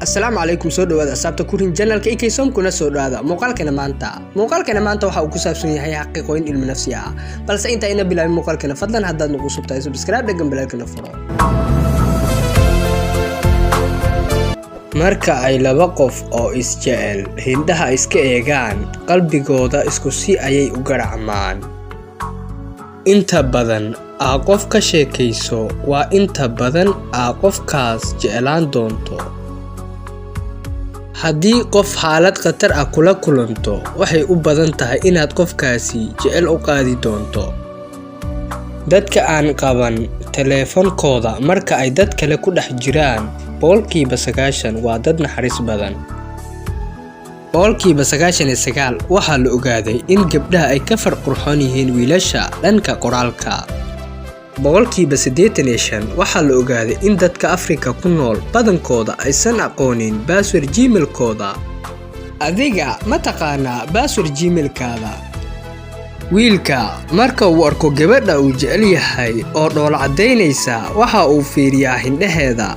السلام عليكم soo dhawaada asxaabta ku rin channelka ikaysom kuna soo dhawaada muuqaalkana maanta waxa uu ku saabsan yahay xaqiiqooyin ilmi nafsi ah balse inta ayna bilaabin muuqaalkana fadlan haddaad nagu subscribe subscribe dhagan balaalkana furo marka ay laba qof oo isjecel hindaha iska eegaan qalbigooda isku si ayay u garacmaan inta badan qof ka sheekayso waa inta badan qofkaas jeclaan doonto haddii qof xaalad khatar ah kula kulanto waxay u badan tahay inaad qofkaasi jecel u qaadi doonto dadka aan qaban telefoonkooda marka ay dad kale ku dhex jiraan boqolkiiba 90 waa dad naxariis badan boqolkiiba 99 waxaa la ogaaday in gabdhaha ay ka farqurxoon yihiin wiilasha dhanka qoraalka boqolkiiba 85 waxaa la ogaaday in dadka Afrika ku nool badankooda aysan aqoonin password gmail-kooda adiga ma taqaanaa password gmail-kaada wiilka marka uu arko gabadha uu jecel yahay oo dhoola cadeynaysa waxa uu fiiriyaa hindhaheeda